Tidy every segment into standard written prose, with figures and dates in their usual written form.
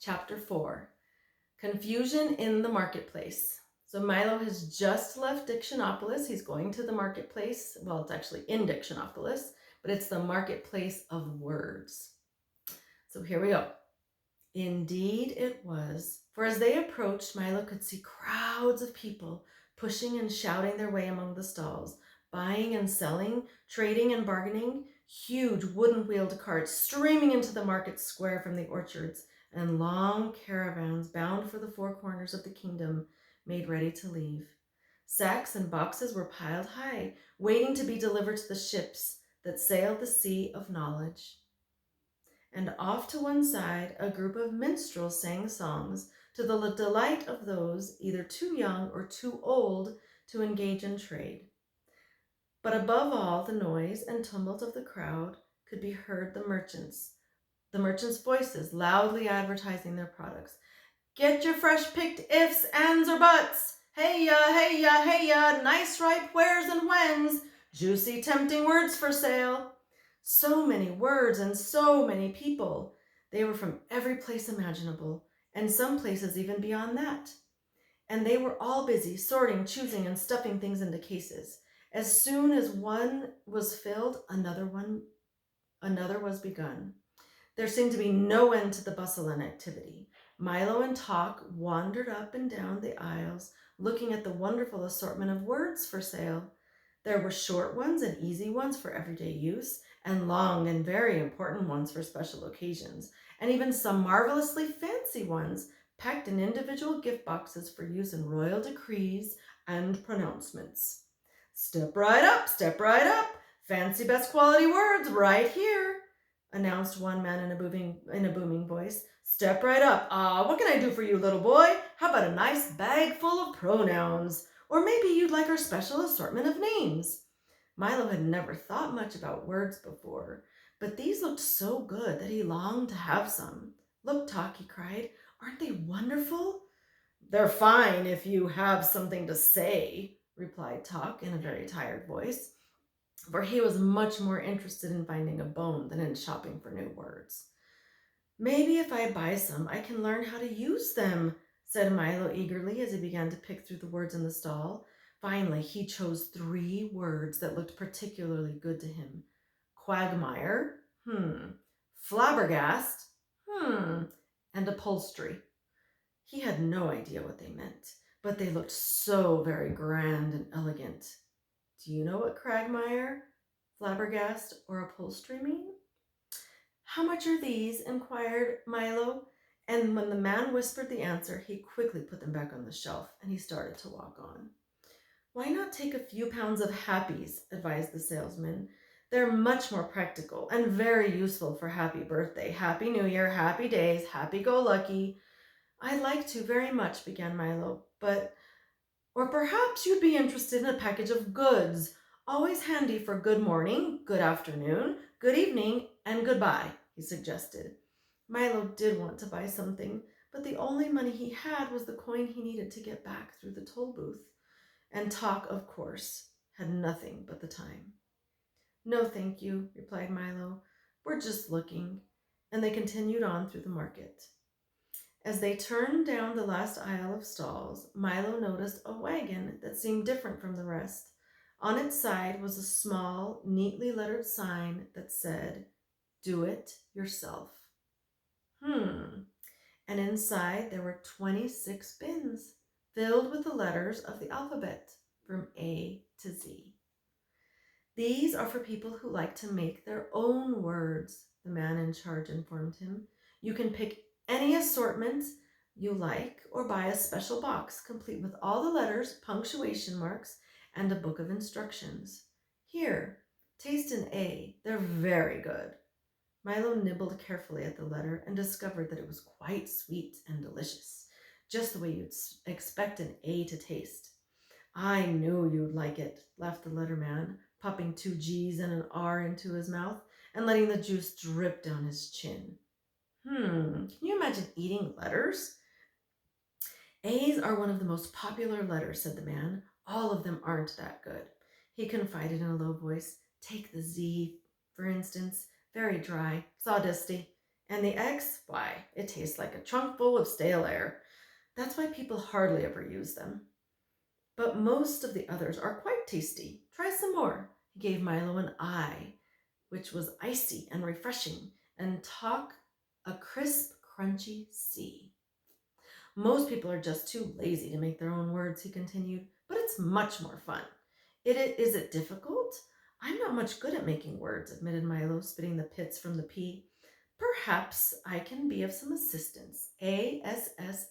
Chapter 4, Confusion in the Marketplace. So Milo has just left Dictionopolis. He's going to the marketplace. Well, it's actually in Dictionopolis, but it's the marketplace of words. So here we go. Indeed it was, for as they approached, Milo could see crowds of people pushing and shouting their way among the stalls, buying and selling, trading and bargaining, huge wooden-wheeled carts streaming into the market square from the orchards, and long caravans bound for the four corners of the kingdom made ready to leave. Sacks and boxes were piled high, waiting to be delivered to the ships that sailed the sea of knowledge. And off to one side, a group of minstrels sang songs to the delight of those either too young or too old to engage in trade. But above all the noise and tumult of the crowd could be heard the merchants' voices loudly advertising their products. Get your fresh picked ifs, ands, or buts. Hey ya, hey ya, hey ya, nice ripe wheres and whens, juicy tempting words for sale. So many words and so many people. They were from every place imaginable, and some places even beyond that. And they were all busy sorting, choosing, and stuffing things into cases. As soon as one was filled, another was begun. There seemed to be no end to the bustle and activity. Milo and Talk wandered up and down the aisles, looking at the wonderful assortment of words for sale. There were short ones and easy ones for everyday use, and long and very important ones for special occasions, and even some marvelously fancy ones packed in individual gift boxes for use in royal decrees and pronouncements. Step right up, fancy best quality words right here, announced one man in a booming voice. Step right up. What can I do for you, little boy? How about a nice bag full of pronouns? Or maybe you'd like our special assortment of names. Milo had never thought much about words before, but these looked so good that he longed to have some. Look, Talk, he cried. Aren't they wonderful? They're fine if you have something to say, replied Talk in a very tired voice, for he was much more interested in finding a bone than in shopping for new words. Maybe if I buy some, I can learn how to use them, said Milo eagerly as he began to pick through the words in the stall. Finally, he chose 3 words that looked particularly good to him. Quagmire, flabbergast, and upholstery. He had no idea what they meant, but they looked so very grand and elegant. Do you know what quagmire, flabbergast, or upholstery mean? How much are these? Inquired Milo, and when the man whispered the answer, he quickly put them back on the shelf, and he started to walk on. Why not take a few pounds of happies, advised the salesman. They're much more practical and very useful for happy birthday, happy new year, happy days, happy-go-lucky. I'd like to very much, began Milo, but... Or perhaps you'd be interested in a package of goods, always handy for good morning, good afternoon, good evening, and goodbye, he suggested. Milo did want to buy something, but the only money he had was the coin he needed to get back through the toll booth. And Talk, of course, had nothing but the time. No, thank you, replied Milo. We're just looking. And they continued on through the market. As they turned down the last aisle of stalls, Milo noticed a wagon that seemed different from the rest. On its side was a small, neatly lettered sign that said, "Do it yourself." And inside there were 26 bins filled with the letters of the alphabet from A to Z. These are for people who like to make their own words, the man in charge informed him. You can pick any assortment you like or buy a special box complete with all the letters, punctuation marks, and a book of instructions. Here, taste an A. They're very good. Milo nibbled carefully at the letter and discovered that it was quite sweet and delicious, just the way you'd expect an A to taste. I knew you'd like it, laughed the letterman, popping 2 G's and an R into his mouth and letting the juice drip down his chin. Can you imagine eating letters? A's are one of the most popular letters, said the man. All of them aren't that good. He confided in a low voice. Take the Z, for instance. Very dry, sawdusty, And the eggs, why, it tastes like a trunk full of stale air. That's why people hardly ever use them. But most of the others are quite tasty. Try some more. He gave Milo an eye, which was icy and refreshing, and Talk a crisp, crunchy C. Most people are just too lazy to make their own words, he continued, but it's much more fun. Is it difficult? I'm not much good at making words, admitted Milo, spitting the pits from the P. Perhaps I can be of some assistance. ASSISTANCE,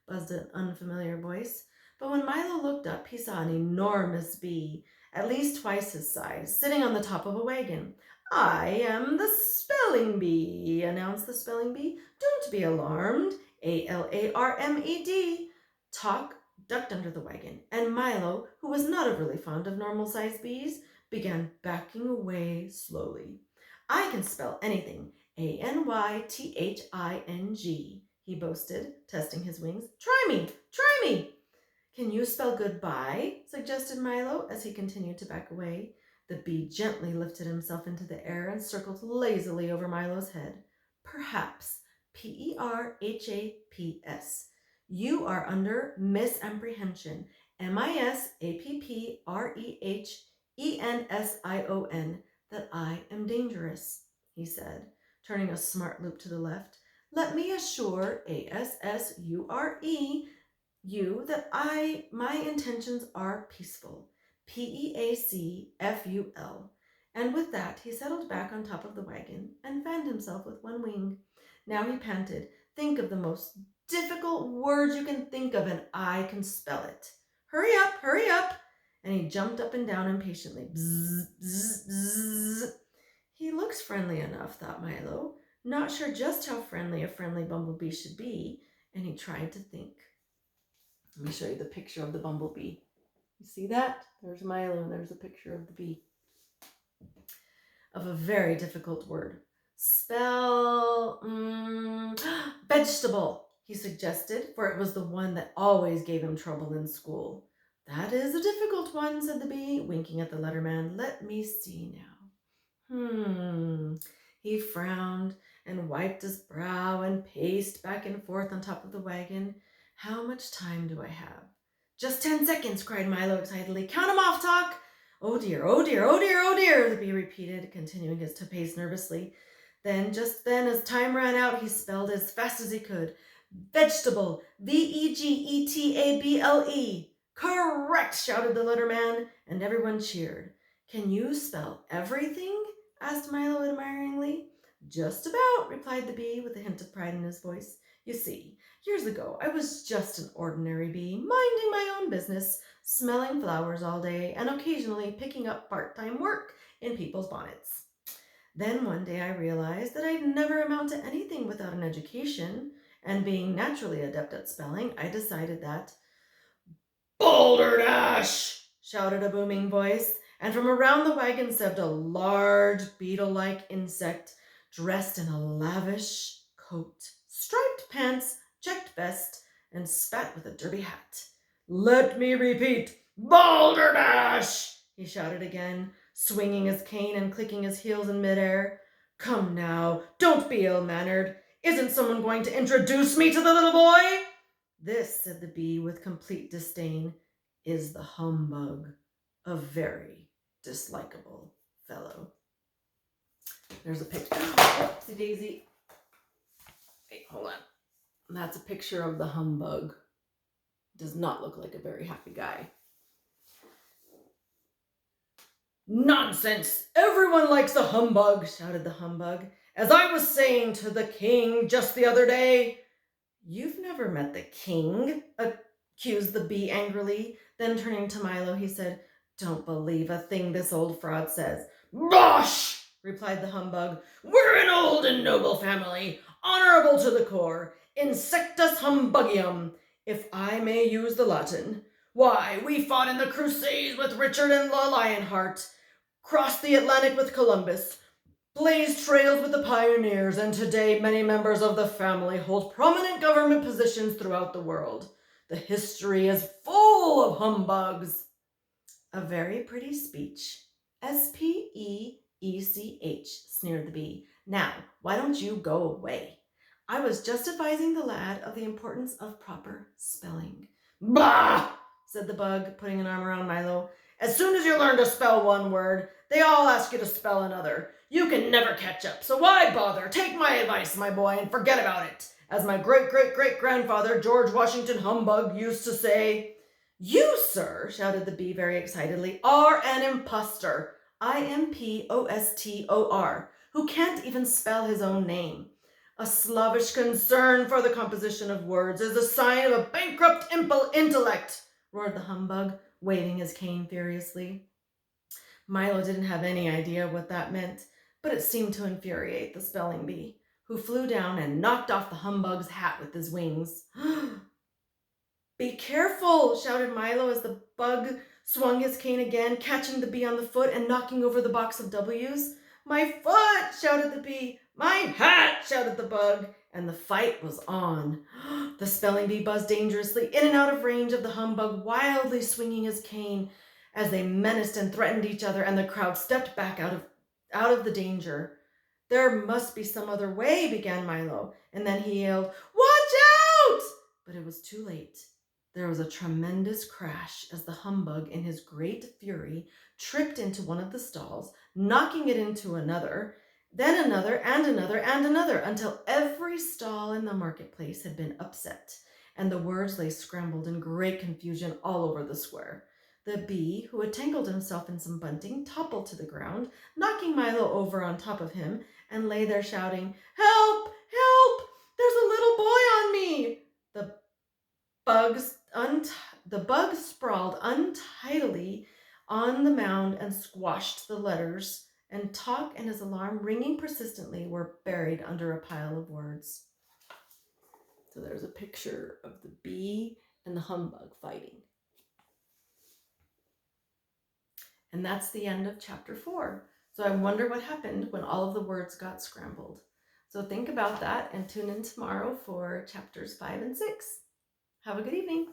buzzed an unfamiliar voice. But when Milo looked up, he saw an enormous bee, at least twice his size, sitting on the top of a wagon. I am the spelling bee, announced the spelling bee. Don't be alarmed. ALARMED. Talk ducked under the wagon, and Milo, who was not overly fond of normal-sized bees, began backing away slowly. I can spell anything. ANYTHING, he boasted, testing his wings. Try me! Try me! Can you spell goodbye? Suggested Milo as he continued to back away. The bee gently lifted himself into the air and circled lazily over Milo's head. Perhaps. PERHAPS. You are under misapprehension. MISAPPREHENSION. That I am dangerous, he said, turning a smart loop to the left. Let me assure ASSURE you that my intentions are peaceful. PEACFUL. And with that, he settled back on top of the wagon and fanned himself with one wing. Now he panted, think of the most difficult word you can think of, and I can spell it. Hurry up, hurry up! And he jumped up and down impatiently. Bzz, bzz, bzz. He looks friendly enough, thought Milo, not sure just how friendly a friendly bumblebee should be, and he tried to think. Let me show you the picture of the bumblebee. You see that? There's Milo, and there's a picture of the bee. Of a very difficult word. Spell vegetable, he suggested, for it was the one that always gave him trouble in school. That is a difficult one, said the bee, winking at the letterman. Let me see now. He frowned and wiped his brow and paced back and forth on top of the wagon. How much time do I have? Just 10 seconds, cried Milo excitedly. Count 'em off, Talk! Oh dear, oh dear, oh dear, oh dear, the bee repeated, continuing his to pace nervously. Just then, as time ran out, he spelled as fast as he could. Vegetable, VEGETABLE. Correct, shouted the letterman, and everyone cheered. Can you spell everything? Asked Milo admiringly. Just about, replied the bee with a hint of pride in his voice. You see, years ago, I was just an ordinary bee, minding my own business, smelling flowers all day, and occasionally picking up part-time work in people's bonnets. Then one day I realized that I'd never amount to anything without an education, and being naturally adept at spelling, I decided that... Balderdash! Shouted a booming voice, and from around the wagon stepped a large beetle-like insect dressed in a lavish coat, striped pants, checked vest, and spat with a derby hat. Let me repeat, Balderdash! He shouted again, swinging his cane and clicking his heels in midair. Come now, don't be ill-mannered. Isn't someone going to introduce me to the little boy? This, said the bee with complete disdain, is the humbug, a very dislikable fellow. There's a picture. Oopsie daisy. Wait, hold on. That's a picture of the humbug. Does not look like a very happy guy. Nonsense! Everyone likes a humbug, shouted the humbug. As I was saying to the king just the other day. You've never met the king, accused the bee angrily. Then turning to Milo, he said, Don't believe a thing this old fraud says. Bosh! Replied the humbug. We're an old and noble family, honorable to the core, insectus humbugium, if I may use the Latin. Why, we fought in the Crusades with Richard and the Lionheart, crossed the Atlantic with Columbus, blazed trails with the pioneers, and today many members of the family hold prominent government positions throughout the world. The history is full of humbugs. A very pretty speech. SPECH, E-C-H, sneered the bee. Now, why don't you go away? I was just advising the lad of the importance of proper spelling. Bah! Said the bug, putting an arm around Milo. As soon as you learn to spell one word, they all ask you to spell another. You can never catch up, so why bother? Take my advice, my boy, and forget about it. As my great-great-great-grandfather, George Washington Humbug, used to say. You, sir, shouted the bee very excitedly, are an impostor. Impostor, who can't even spell his own name. A slavish concern for the composition of words is the sign of a bankrupt intellect, roared the humbug, waving his cane furiously. Milo didn't have any idea what that meant, but it seemed to infuriate the spelling bee, who flew down and knocked off the humbug's hat with his wings. Be careful, shouted Milo as the bug swung his cane again, catching the bee on the foot and knocking over the box of W's. My foot, shouted the bee. My hat, shouted the bug, and the fight was on. The spelling bee buzzed dangerously in and out of range of the humbug, wildly swinging his cane as they menaced and threatened each other, and the crowd stepped back out of the danger. There must be some other way, began Milo, and then he yelled, Watch out! But it was too late. There was a tremendous crash as the humbug, in his great fury, tripped into one of the stalls, knocking it into another, then another, and another, and another, until every stall in the marketplace had been upset, and the words lay scrambled in great confusion all over the square. The bee, who had tangled himself in some bunting, toppled to the ground, knocking Milo over on top of him, and lay there shouting, Help! Help! There's a little boy on me! The bug sprawled untidily on the mound and squashed the letters, and talk and his alarm, ringing persistently, were buried under a pile of words. So there's a picture of the bee and the humbug fighting. And that's the end of chapter 4. So I wonder what happened when all of the words got scrambled. So think about that and tune in tomorrow for chapters 5 and 6. Have a good evening.